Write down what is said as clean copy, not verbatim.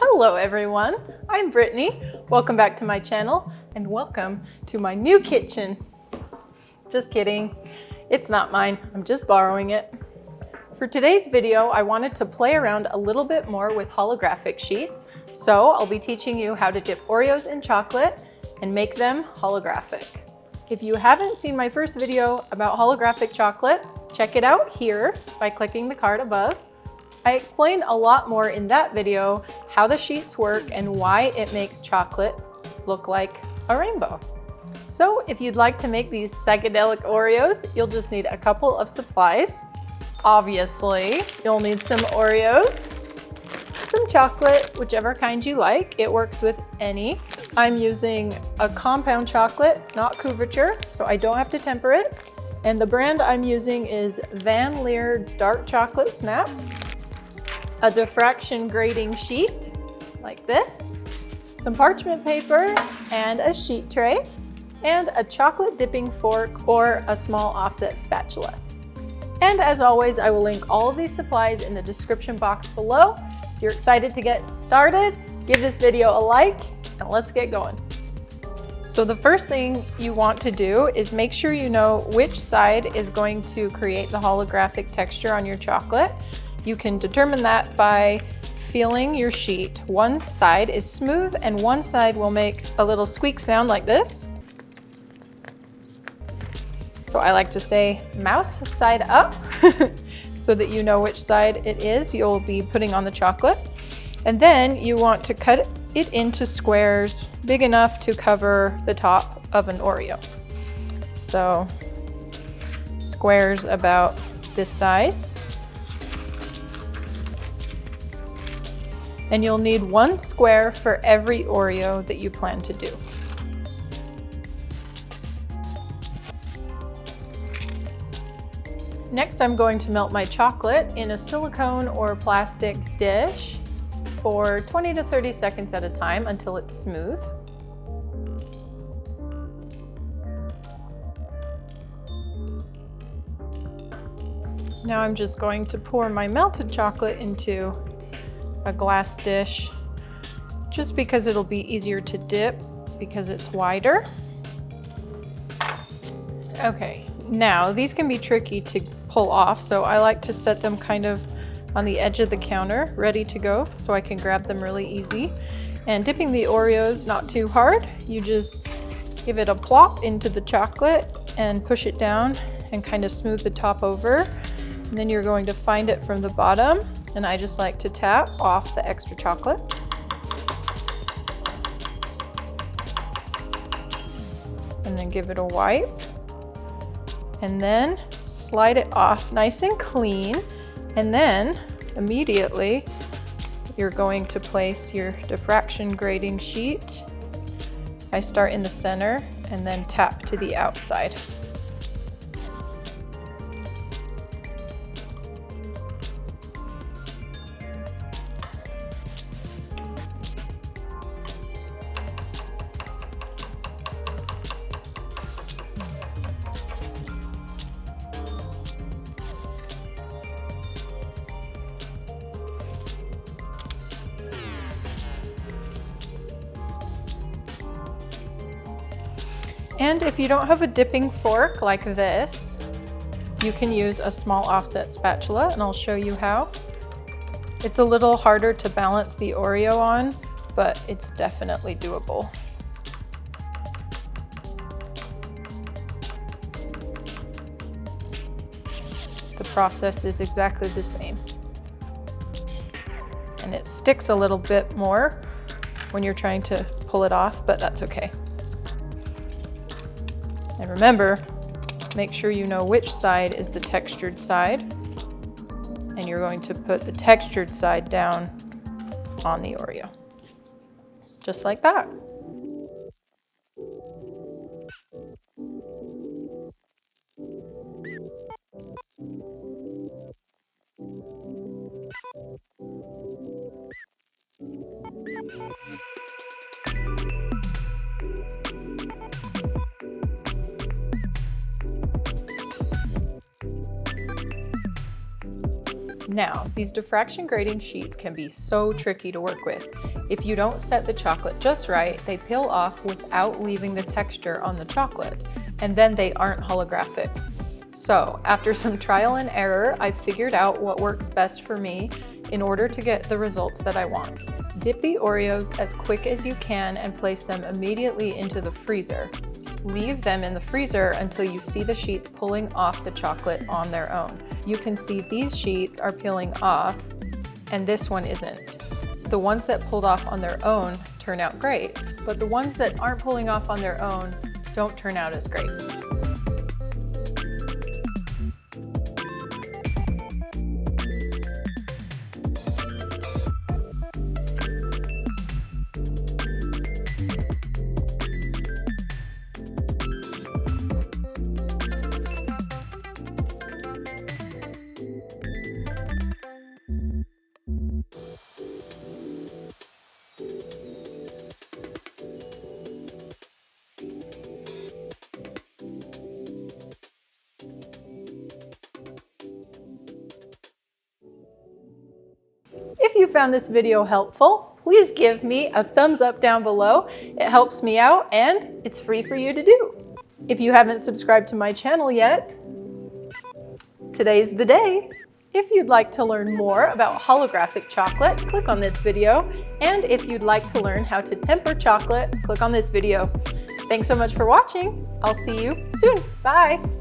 Hello everyone, I'm Brittnee. Welcome back to my channel and welcome to my new kitchen. Just kidding, it's not mine, I'm just borrowing it. For today's video, I wanted to play around a little bit more with holographic sheets. So I'll be teaching you how to dip Oreos in chocolate and make them holographic. If you haven't seen my first video about holographic chocolates, check it out here by clicking the card above. I explained a lot more in that video how the sheets work and why it makes chocolate look like a rainbow. So if you'd like to make these psychedelic Oreos, you'll just need a couple of supplies. Obviously, you'll need some Oreos, some chocolate, whichever kind you like. It works with any. I'm using a compound chocolate, not couverture, so I don't have to temper it. And the brand I'm using is Van Leer Dark Chocolate Snaps. A diffraction grating sheet, like this, some parchment paper, and a sheet tray, and a chocolate dipping fork or a small offset spatula. And as always, I will link all of these supplies in the description box below. If you're excited to get started, give this video a like, and let's get going. So the first thing you want to do is make sure you know which side is going to create the holographic texture on your chocolate. You can determine that by feeling your sheet. One side is smooth and one side will make a little squeak sound like this. So I like to say mouse side up so that you know which side it is you'll be putting on the chocolate. And then you want to cut it into squares big enough to cover the top of an Oreo. So squares about this size. And you'll need one square for every Oreo that you plan to do. Next, I'm going to melt my chocolate in a silicone or plastic dish for 20 to 30 seconds at a time until it's smooth. Now I'm just going to pour my melted chocolate into a glass dish, just because it'll be easier to dip because it's wider. Okay, now these can be tricky to pull off, so I like to set them kind of on the edge of the counter, ready to go, so I can grab them really easy. And dipping the Oreos not too hard, you just give it a plop into the chocolate and push it down and kind of smooth the top over. And then you're going to find it from the bottom. And I just like to tap off the extra chocolate. And then give it a wipe. And then slide it off nice and clean. And then immediately you're going to place your diffraction grating sheet. I start in the center and then tap to the outside. And if you don't have a dipping fork like this, you can use a small offset spatula, and I'll show you how. It's a little harder to balance the Oreo on, but it's definitely doable. The process is exactly the same. And it sticks a little bit more when you're trying to pull it off, but that's okay. And remember, make sure you know which side is the textured side. And you're going to put the textured side down on the Oreo. Just like that. Now, these diffraction grating sheets can be so tricky to work with. If you don't set the chocolate just right, they peel off without leaving the texture on the chocolate, and then they aren't holographic. So, after some trial and error, I figured out what works best for me in order to get the results that I want. Dip the Oreos as quick as you can and place them immediately into the freezer. Leave them in the freezer until you see the sheets pulling off the chocolate on their own. You can see these sheets are peeling off and this one isn't. The ones that pulled off on their own turn out great, but the ones that aren't pulling off on their own don't turn out as great. If you found this video helpful, please give me a thumbs up down below. It helps me out and it's free for you to do. If you haven't subscribed to my channel yet, today's the day. If you'd like to learn more about holographic chocolate, click on this video. And if you'd like to learn how to temper chocolate, click on this video. Thanks so much for watching. I'll see you soon. Bye.